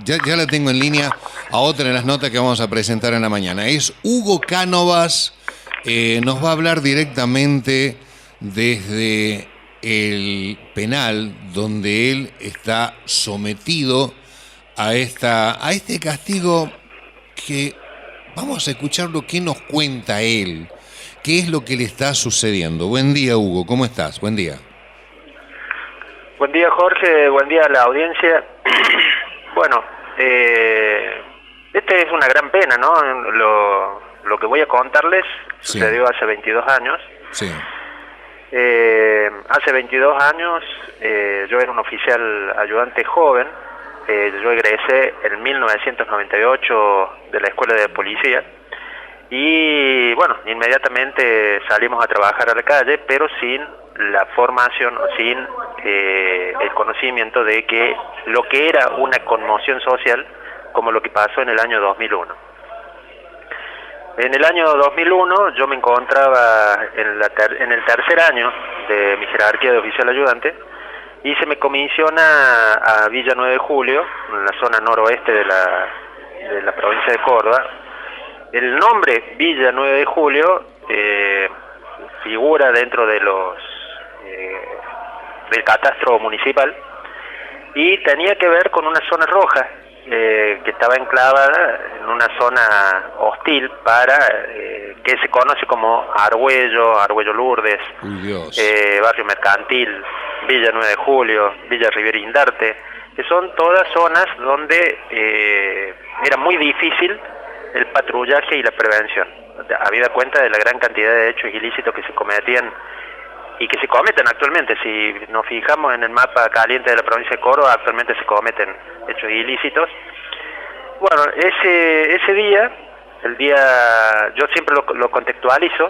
Ya la tengo en línea a otra de las notas que vamos a presentar en la mañana. Es Hugo Cánovas, nos va a hablar directamente desde el penal donde él está sometido a este castigo que vamos a escuchar lo que nos cuenta él, qué es lo que le está sucediendo. Buen día, Hugo, ¿cómo estás? Buen día. Buen día, Jorge, buen día a la audiencia. Bueno, este es una gran pena, ¿no? Lo que voy a contarles sucedió hace 22 años. Sí. Hace 22 años yo era un oficial ayudante joven. Yo egresé en 1998 de la escuela de policía y bueno, inmediatamente salimos a trabajar a la calle, pero sin la formación, sin el conocimiento de que lo que era una conmoción social como lo que pasó en el año 2001. En el año 2001 yo me encontraba en el tercer año de mi jerarquía de oficial ayudante y se me comisiona a Villa 9 de Julio, en la zona noroeste de la provincia de Córdoba. El nombre Villa 9 de Julio figura dentro de del catastro municipal y tenía que ver con una zona roja que estaba enclavada en una zona hostil para que se conoce como Argüello Lourdes, Barrio Mercantil, Villa 9 de Julio, Villa Rivera Indarte, que son todas zonas donde era muy difícil el patrullaje y la prevención, habida cuenta de la gran cantidad de hechos ilícitos que se cometían y que se cometen actualmente. Si nos fijamos en el mapa caliente de la provincia de Córdoba, actualmente se cometen hechos ilícitos. Bueno, ese día, yo siempre lo contextualizo,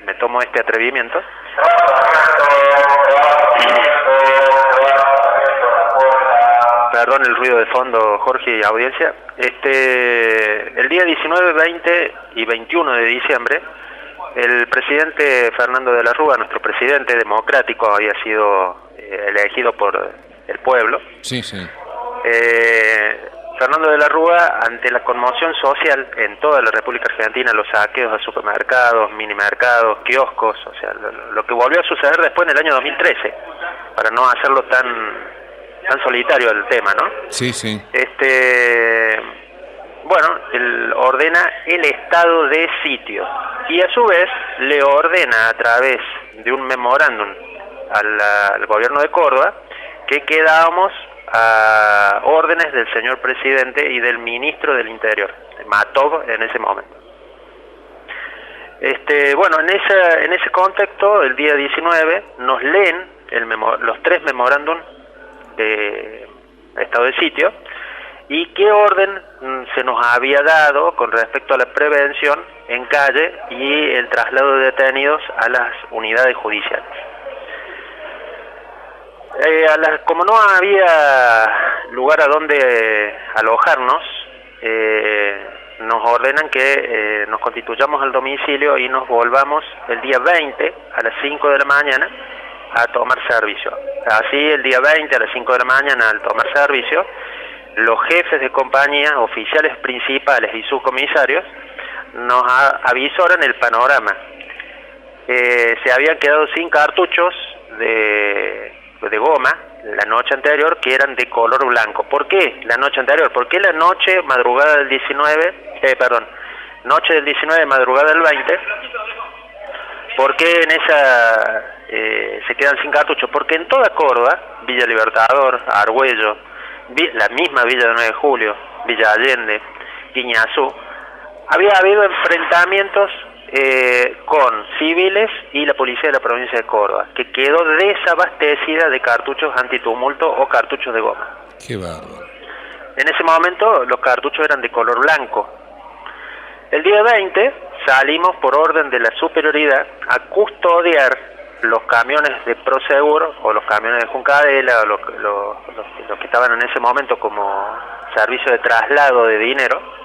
me tomo este atrevimiento. Perdón el ruido de fondo, Jorge y audiencia. El día 19, 20 y 21 de diciembre, el presidente Fernando de la Rúa, nuestro presidente democrático, había sido elegido por el pueblo. Sí, sí. Fernando de la Rúa, ante la conmoción social en toda la República Argentina, los saqueos a supermercados, minimercados, kioscos, o sea, lo que volvió a suceder después en el año 2013, para no hacerlo tan solitario el tema, ¿no? Sí, sí. Bueno, él ordena el estado de sitio y a su vez le ordena a través de un memorándum al gobierno de Córdoba que quedábamos a órdenes del señor presidente y del ministro del Interior, Matov, en ese momento. Bueno, en ese contexto, el día 19 nos leen los tres memorándum de estado de sitio y qué orden se nos había dado con respecto a la prevención en calle y el traslado de detenidos a las unidades judiciales. Como no había lugar a donde alojarnos, nos ordenan que nos constituyamos al domicilio y nos volvamos el día 20 a las 5 de la mañana a tomar servicio. Así, el día 20 a las 5 de la mañana, al tomar servicio, los jefes de compañía, oficiales principales y subcomisarios, nos avisoran el panorama. Se habían quedado sin cartuchos de goma la noche anterior, que eran de color blanco. ¿Por qué la noche anterior? Porque la noche, madrugada del 19, noche del 19, madrugada del 20, ¿por qué en esa se quedan sin cartuchos? Porque en toda Córdoba, Villa Libertador, Argüello, la misma Villa de 9 de Julio, Villa Allende, Guiñazú, había habido enfrentamientos con civiles y la policía de la provincia de Córdoba, que quedó desabastecida de cartuchos antitumulto o cartuchos de goma. Qué bárbaro. En ese momento los cartuchos eran de color blanco. El día 20 salimos por orden de la superioridad a custodiar los camiones de Prosegur o los camiones de Juncadela o los que estaban en ese momento como servicio de traslado de dinero.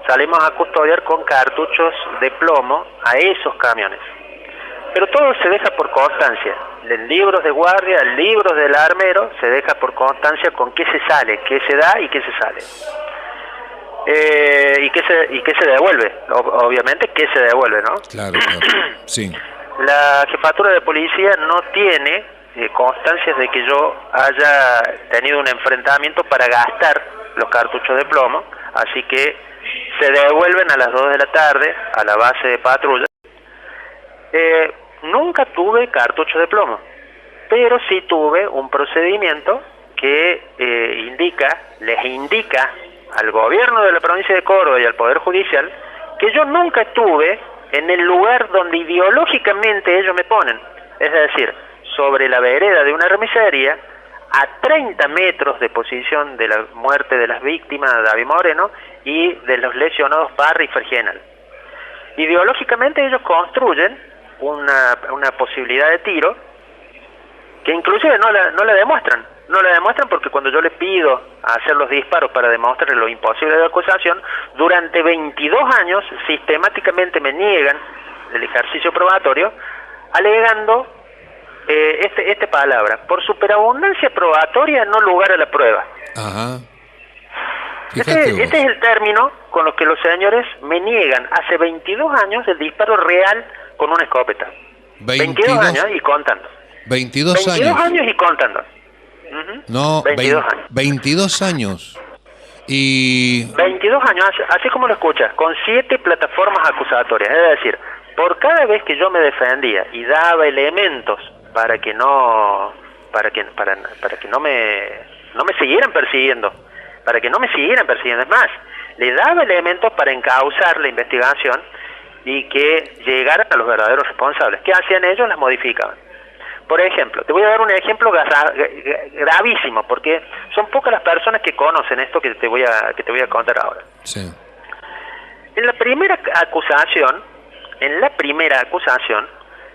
Salimos a custodiar con cartuchos de plomo a esos camiones. Pero todo se deja por constancia. en libros de guardia, en libros del armero, se deja por constancia con qué se sale, qué se da y qué se sale. Y qué se devuelve, obviamente qué se devuelve, ¿no? Claro, sí. La jefatura de policía no tiene constancias de que yo haya tenido un enfrentamiento para gastar los cartuchos de plomo, así que se devuelven a las 2 de la tarde a la base de patrulla. Nunca tuve cartuchos de plomo, pero sí tuve un procedimiento que les indica al gobierno de la provincia de Córdoba y al Poder Judicial que yo nunca estuve en el lugar donde ideológicamente ellos me ponen, es decir, sobre la vereda de una remisería, a 30 metros de posición de la muerte de las víctimas de David Moreno y de los lesionados Parra y Fergenal. Ideológicamente ellos construyen una posibilidad de tiro que inclusive no la demuestran. No la demuestran porque cuando yo les pido hacer los disparos para demostrar lo imposible de la acusación, durante 22 años sistemáticamente me niegan el ejercicio probatorio, alegando esta palabra: por superabundancia probatoria no lugar a la prueba. Ajá. Este es el término con los que los señores me niegan hace 22 años el disparo real con una escopeta. 22 años y contando. 22 años y contando. No, 22 años. 22 años. Y 22 años, así como lo escuchas, con 7 plataformas acusatorias. Es decir, por cada vez que yo me defendía y daba elementos para que no me siguieran persiguiendo, es más, le daba elementos para encauzar la investigación y que llegaran a los verdaderos responsables. ¿Qué hacían ellos? Las modificaban. Por ejemplo, te voy a dar un ejemplo gravísimo, porque son pocas las personas que conocen esto que te voy a contar ahora. Sí. En la primera acusación,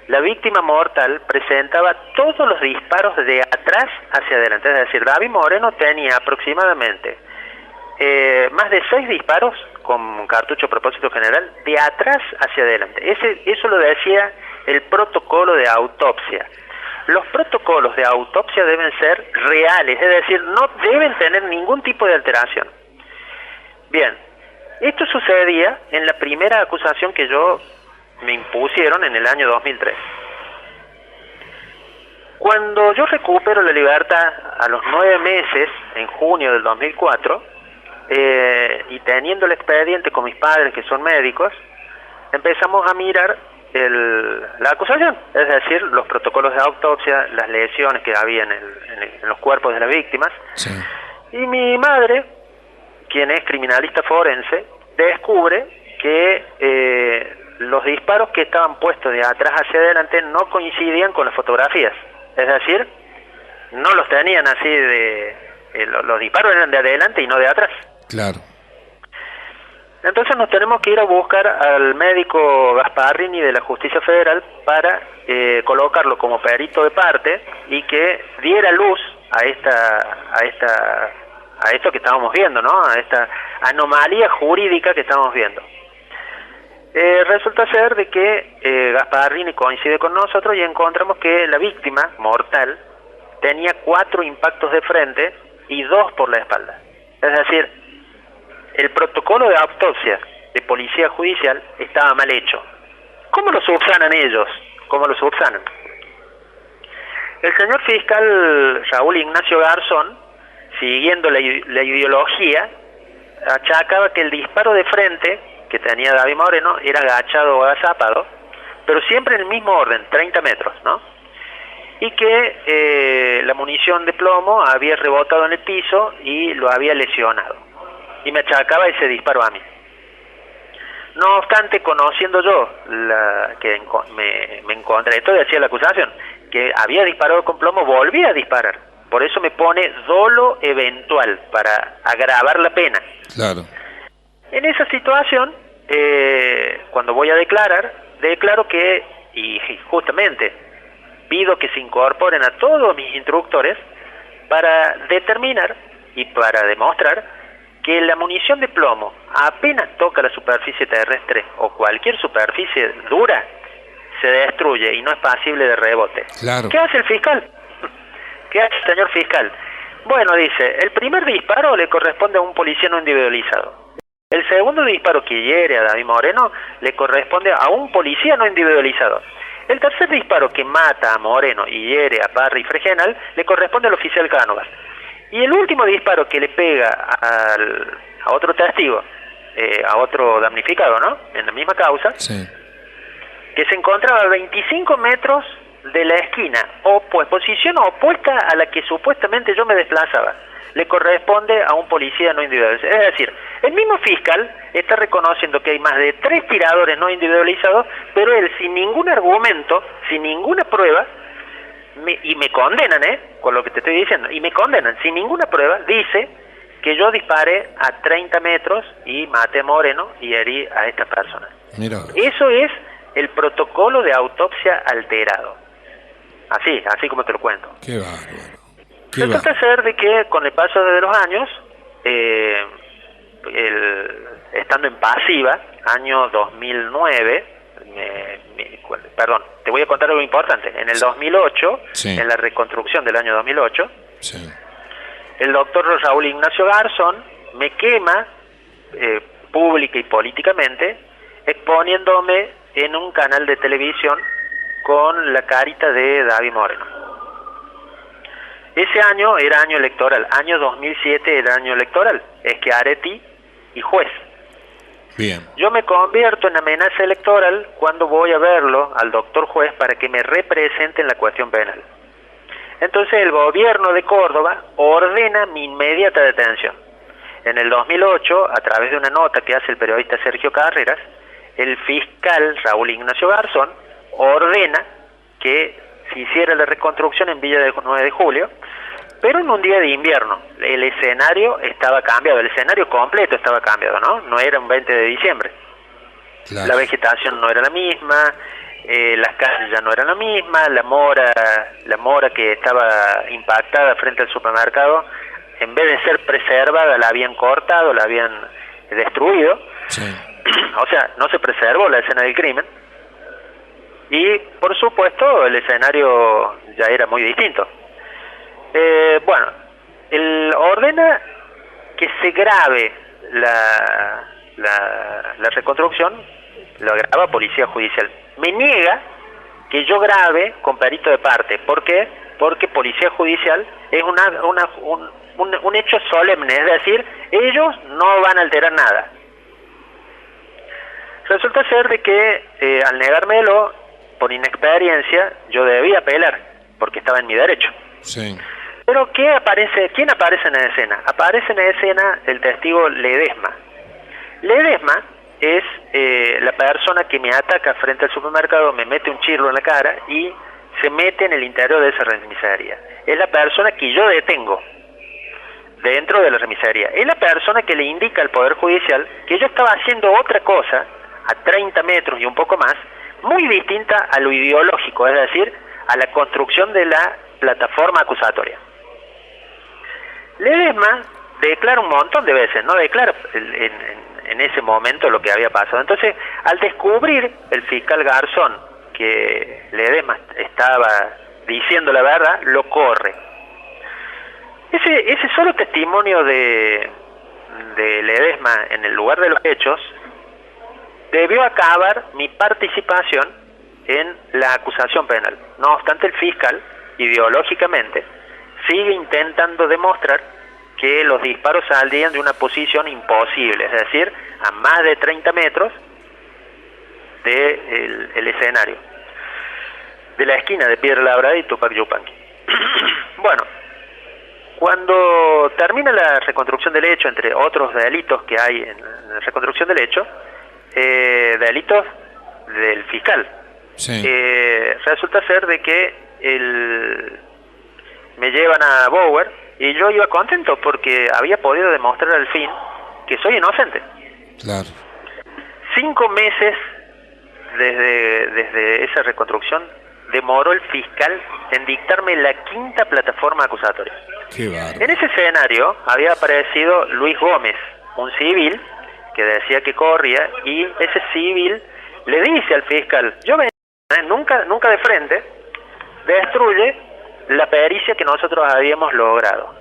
la víctima mortal presentaba todos los disparos de atrás hacia adelante. Es decir, David Moreno tenía aproximadamente más de 6 disparos con cartucho propósito general de atrás hacia adelante. Eso lo decía el protocolo de autopsia. Los protocolos de autopsia deben ser reales, es decir, no deben tener ningún tipo de alteración. Bien, esto sucedía en la primera acusación que me impusieron en el año 2003. Cuando yo recupero la libertad a los 9 meses, en junio del 2004, y teniendo el expediente con mis padres que son médicos, empezamos a mirar la acusación, es decir, los protocolos de autopsia, las lesiones que había en los cuerpos de las víctimas. Sí. Y mi madre, quien es criminalista forense, descubre que los disparos que estaban puestos de atrás hacia adelante no coincidían con las fotografías, es decir, no los tenían así los disparos eran de adelante y no de atrás. Claro. Entonces nos tenemos que ir a buscar al médico Gasparrini de la Justicia Federal para colocarlo como perito de parte y que diera luz a esto que estábamos viendo, ¿no? A esta anomalía jurídica que estamos viendo. Resulta ser de que Gasparrini coincide con nosotros y encontramos que la víctima mortal tenía 4 impactos de frente y 2 por la espalda. Es decir, el protocolo de autopsia de policía judicial estaba mal hecho. ¿Cómo lo subsanan ellos? ¿Cómo lo subsanan? El señor fiscal Raúl Ignacio Garzón, siguiendo la ideología, achacaba que el disparo de frente que tenía David Moreno era agachado o agazapado, pero siempre en el mismo orden, 30 metros, ¿no? Y que la munición de plomo había rebotado en el piso y lo había lesionado. Y me achacaba ese disparo a mí. No obstante, conociendo yo que me encontré, esto decía la acusación, que había disparado con plomo, volví a disparar. Por eso me pone dolo eventual, para agravar la pena. Claro. En esa situación, cuando voy a declaro que, y justamente pido que se incorporen a todos mis instructores para determinar y para demostrar que la munición de plomo apenas toca la superficie terrestre o cualquier superficie dura, se destruye y no es pasible de rebote. Claro. ¿Qué hace el fiscal? ¿Qué hace el señor fiscal? Bueno, dice, el primer disparo le corresponde a un policía no individualizado. El segundo disparo que hiere a David Moreno le corresponde a un policía no individualizado. El tercer disparo que mata a Moreno y hiere a Parry y Fregenal le corresponde al oficial Cánovas. Y el último disparo que le pega a otro testigo, a otro damnificado, ¿no? En la misma causa, Sí. que se encontraba a 25 metros de la esquina, posición opuesta a la que supuestamente yo me desplazaba, le corresponde a un policía no individualizado. Es decir, el mismo fiscal está reconociendo que hay más de 3 tiradores no individualizados, pero él sin ningún argumento, sin ninguna prueba, y me condenan, con lo que te estoy diciendo, y me condenan sin ninguna prueba, dice que yo disparé a 30 metros y maté a Moreno y herí a esta persona. Mira. Eso es el protocolo de autopsia alterado. Así como te lo cuento. Qué bárbaro. Resulta ser de que con el paso de los años, estando en pasiva, año 2009, perdón, te voy a contar algo importante. En el 2008, Sí. en la reconstrucción del año 2008, Sí. el doctor Raúl Ignacio Garzón me quema pública y políticamente, exponiéndome en un canal de televisión con la carita de David Moreno. Ese año era año electoral, año 2007 era año electoral, Schiaretti y juez. Bien. Yo me convierto en amenaza electoral cuando voy a verlo al doctor juez para que me represente en la cuestión penal. Entonces el gobierno de Córdoba ordena mi inmediata detención. En el 2008, a través de una nota que hace el periodista Sergio Carreras, el fiscal Raúl Ignacio Garzón ordena que se hiciera la reconstrucción en Villa del 9 de Julio, pero en un día de invierno. El escenario estaba cambiado, el escenario completo estaba cambiado, ¿no? No era un 20 de diciembre. Claro. La vegetación no era la misma, las calles ya no eran la misma, la mora que estaba impactada frente al supermercado, en vez de ser preservada, la habían cortado, la habían destruido. Sí. O sea, no se preservó la escena del crimen. Y, por supuesto, el escenario ya era muy distinto. Bueno, él ordena que se grabe la reconstrucción, lo graba Policía Judicial. Me niega que yo grabe con perito de parte. ¿Por qué? Porque Policía Judicial es un hecho solemne, es decir, ellos no van a alterar nada. Resulta ser de que al negármelo, por inexperiencia, yo debía apelar, porque estaba en mi derecho. Sí. Pero ¿quién aparece en la escena? Aparece en la escena el testigo Ledesma. Ledesma es la persona que me ataca frente al supermercado, me mete un chirlo en la cara y se mete en el interior de esa remisería. Es la persona que yo detengo dentro de la remisería. Es la persona que le indica al Poder Judicial que yo estaba haciendo otra cosa a 30 metros y un poco más, muy distinta a lo ideológico, es decir, a la construcción de la plataforma acusatoria. Ledesma declara un montón de veces, no declara en ese momento lo que había pasado. Entonces, al descubrir el fiscal Garzón que Ledesma estaba diciendo la verdad, lo corre. Ese solo testimonio de Ledesma en el lugar de los hechos debió acabar mi participación en la acusación penal. No obstante, el fiscal, ideológicamente, sigue intentando demostrar que los disparos salían de una posición imposible, es decir, a más de 30 metros del escenario, de la esquina de Piedra Labrada y Tupac Yupanqui. Bueno, cuando termina la reconstrucción del hecho, entre otros delitos que hay en la reconstrucción del hecho, delitos del fiscal, Sí. resulta ser de que me llevan a Bower y yo iba contento porque había podido demostrar al fin que soy inocente. Claro. 5 meses desde esa reconstrucción demoró el fiscal en dictarme la 5ª plataforma acusatoria. Qué bárbaro. En ese escenario había aparecido Luis Gómez, un civil que decía que corría, y ese civil le dice al fiscal: yo venía nunca de frente, destruye la pericia que nosotros habíamos logrado.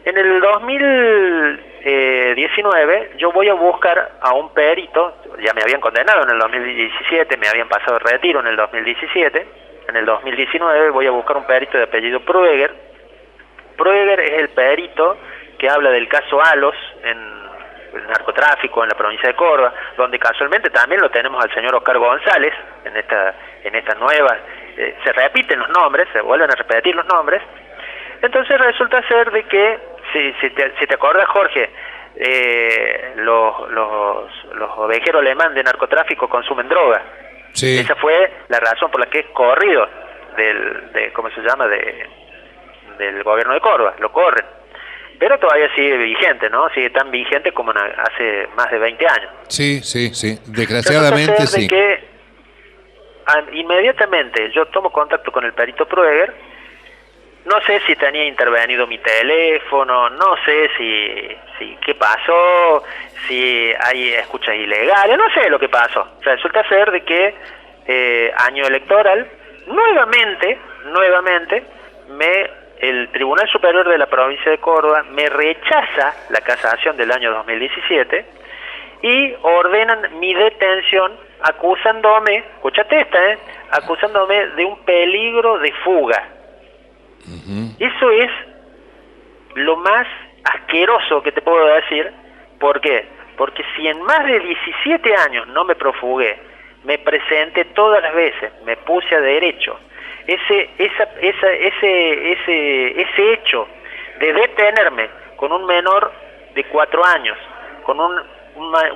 En el 2019 yo voy a buscar a un perito, ya me habían condenado en el 2017, me habían pasado el retiro en el 2017, en el 2019 voy a buscar un perito de apellido Proeger. Proeger es el perito que habla del caso Alos en el narcotráfico en la provincia de Córdoba, donde casualmente también lo tenemos al señor Oscar González, en esta nueva, se repiten los nombres, se vuelven a repetir los nombres. Entonces resulta ser de que, si te acuerdas, Jorge, los ovejeros alemán de narcotráfico consumen droga. Sí. Esa fue la razón por la que es corrido ¿cómo se llama?, del gobierno de Córdoba, lo corren. Pero todavía sigue vigente, ¿no? Sigue tan vigente como hace más de 20 años. Sí, desgraciadamente sí. De que inmediatamente yo tomo contacto con el perito Proeger, no sé si tenía intervenido mi teléfono, no sé si qué pasó, si hay escuchas ilegales, no sé lo que pasó. Resulta ser de que año electoral, nuevamente, el Tribunal Superior de la provincia de Córdoba me rechaza la casación del año 2017 y ordenan mi detención acusándome, escúchate acusándome de un peligro de fuga. Uh-huh. Eso es lo más asqueroso que te puedo decir. ¿Por qué? Porque si en más de 17 años no me profugué, me presenté todas las veces, me puse a derecho, ese hecho de detenerme con un menor de 4 años, con un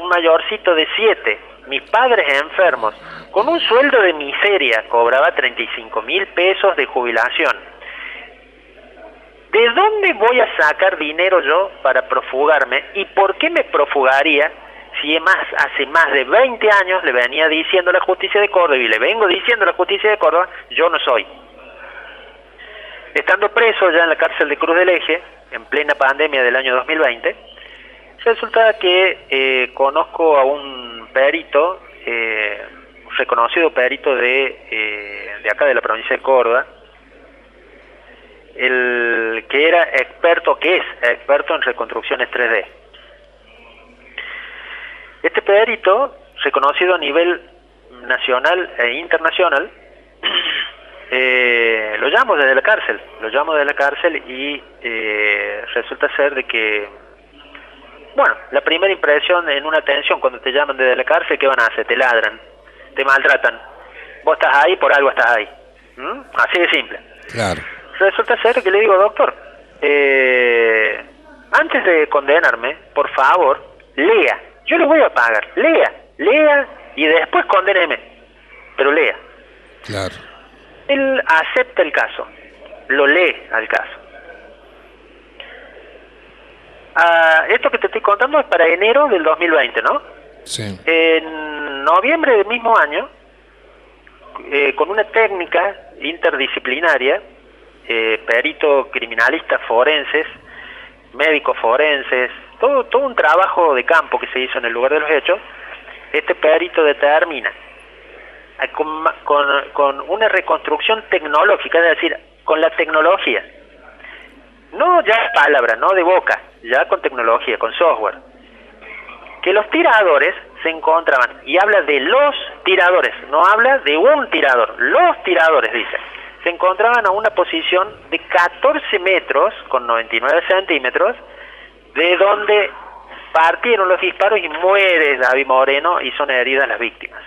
mayorcito de 7, mis padres enfermos, con un sueldo de miseria, cobraba 35.000 pesos de jubilación. ¿De dónde voy a sacar dinero yo para profugarme? ¿Y por qué me profugaría si hace más de 20 años le venía diciendo a la justicia de Córdoba y le vengo diciendo a la justicia de Córdoba, yo no soy? Estando preso ya en la cárcel de Cruz del Eje, en plena pandemia del año 2020, resulta que conozco a un perito, un reconocido perito de acá de la provincia de Córdoba, el que es experto en reconstrucciones 3D. Este perito, reconocido a nivel nacional e internacional, lo llamo desde la cárcel y resulta ser de que, bueno, la primera impresión en una atención cuando te llaman desde la cárcel, ¿qué van a hacer? Te ladran, te maltratan. Vos estás ahí, por algo estás ahí. Así de simple. Claro. Resulta ser que le digo, doctor, antes de condenarme, por favor, lea. Yo le voy a pagar. Lea y después condéneme. Pero lea. Claro. Él acepta el caso. Lo lee al caso. Esto que te estoy contando es para enero del 2020, ¿no? Sí. En noviembre del mismo año, con una técnica interdisciplinaria, perito criminalistas forenses, médicos forenses, todo un trabajo de campo que se hizo en el lugar de los hechos, este perito determina con una reconstrucción tecnológica, es decir, con la tecnología, no ya palabra, no de boca, ya con tecnología, con software, que los tiradores se encontraban, y habla de los tiradores, no habla de un tirador, los tiradores, dice, se encontraban a una posición de 14 metros con 99 centímetros de donde partieron los disparos y muere David Moreno y son heridas las víctimas.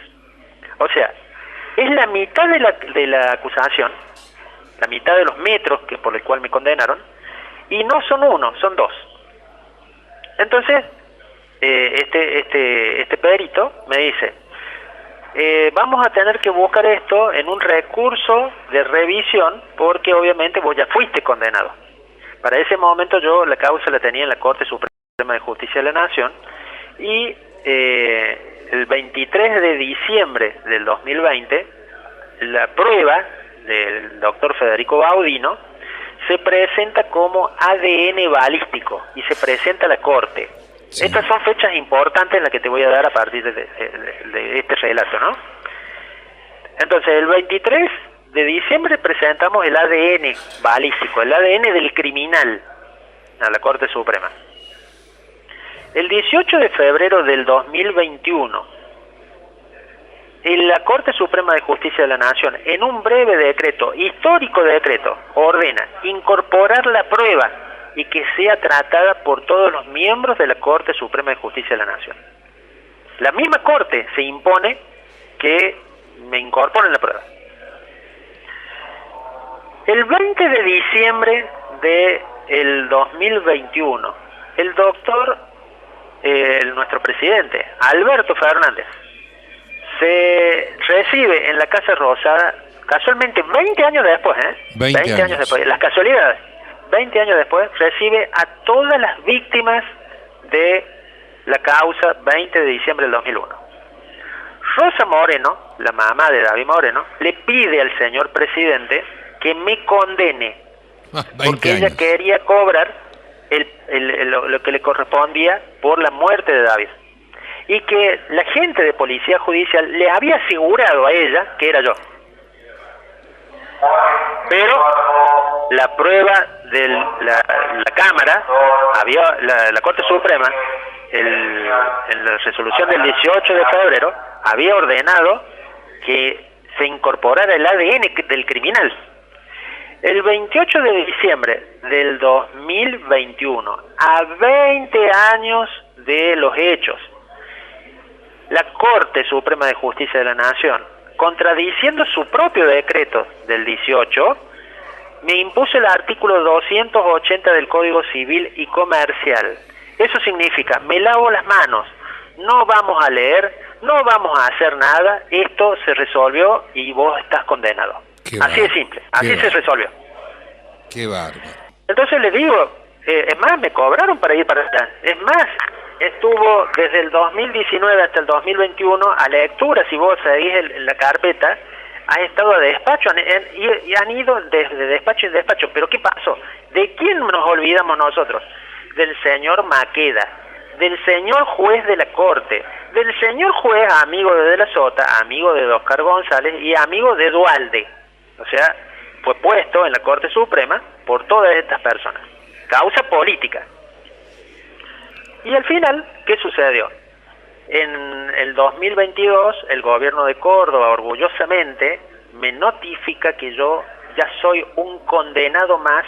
O sea, es la mitad de la acusación, la mitad de los metros por el cual me condenaron, y no son uno, son dos. Entonces, este perito me dice, vamos a tener que buscar esto en un recurso de revisión, porque obviamente vos ya fuiste condenado. Para ese momento yo la causa la tenía en la Corte Suprema de Justicia de la Nación, y el 23 de diciembre del 2020, la prueba del doctor Federico Baudino se presenta como ADN balístico y se presenta a la Corte. Sí. Estas son fechas importantes en las que te voy a dar a partir de este relato, ¿no? Entonces, el 23 de diciembre presentamos el ADN balístico, el ADN del criminal a la Corte Suprema. El 18 de febrero del 2021, la Corte Suprema de Justicia de la Nación, en un breve decreto, histórico decreto, ordena incorporar la prueba y que sea tratada por todos los miembros de la Corte Suprema de Justicia de la Nación. La misma Corte se impone que me incorporen la prueba. El 20 de diciembre del 2021, el doctor, nuestro presidente, Alberto Fernández, se recibe en la Casa Rosada, casualmente 20 años después, 20 años después, las casualidades, 20 años después, recibe a todas las víctimas de la causa 20 de diciembre del 2001. Rosa Moreno, la mamá de David Moreno, le pide al señor presidente que me condene, porque ella quería cobrar lo que le correspondía por la muerte de David, y que la gente de policía judicial le había asegurado a ella que era yo. Pero la prueba de la Cámara, la Corte Suprema, en la resolución del 18 de febrero, había ordenado que se incorporara el ADN del criminal. El 28 de diciembre del 2021, a 20 años de los hechos, la Corte Suprema de Justicia de la Nación, contradiciendo su propio decreto del 18, me impuso el artículo 280 del Código Civil y Comercial. Eso significa, me lavo las manos, no vamos a leer, no vamos a hacer nada, esto se resolvió y vos estás condenado. Así de simple, así se resolvió. Qué bárbaro. Entonces les digo, es más, me cobraron para ir para allá. Es más, estuvo desde el 2019 hasta el 2021 a lectura, si vos seguís en la carpeta, ha estado a despacho y han ido desde despacho en despacho. ¿Pero qué pasó? ¿De quién nos olvidamos nosotros? Del señor Maqueda, del señor juez de la Corte, del señor juez amigo de la Sota, amigo de Oscar González y amigo de Dualde. O sea, fue puesto en la Corte Suprema por todas estas personas. Causa política. Y al final, ¿qué sucedió? En el 2022, el gobierno de Córdoba, orgullosamente, me notifica que yo ya soy un condenado más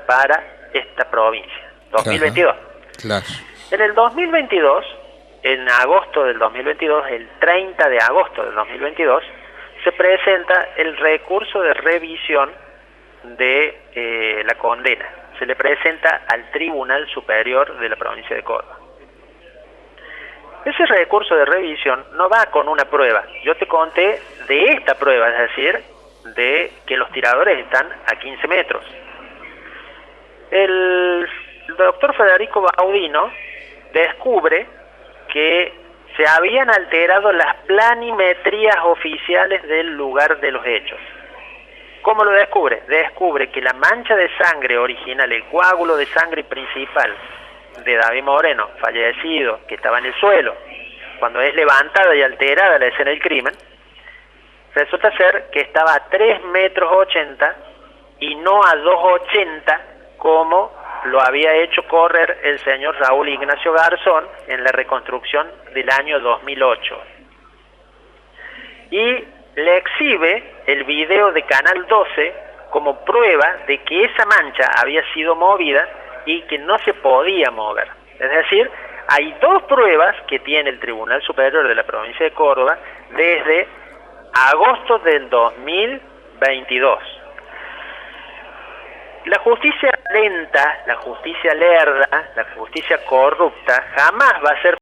para esta provincia. 2022. Claro. En el 2022, en agosto del 2022, el 30 de agosto del 2022, se presenta el recurso de revisión de la condena. Se le presenta al Tribunal Superior de la provincia de Córdoba. Ese recurso de revisión no va con una prueba. Yo te conté de esta prueba, es decir, de que los tiradores están a 15 metros. El doctor Federico Baudino descubre que se habían alterado las planimetrías oficiales del lugar de los hechos. ¿Cómo lo descubre? Descubre que la mancha de sangre original, el coágulo de sangre principal de David Moreno, fallecido, que estaba en el suelo, cuando es levantada y alterada la escena del crimen, resulta ser que estaba a 3,80 metros y no a 2,80 como lo había hecho correr el señor Raúl Ignacio Garzón en la reconstrucción del año 2008. Y le exhibe el video de Canal 12 como prueba de que esa mancha había sido movida y que no se podía mover. Es decir, hay dos pruebas que tiene el Tribunal Superior de la provincia de Córdoba desde agosto del 2022. La justicia lenta, la justicia lerda, la justicia corrupta jamás va a ser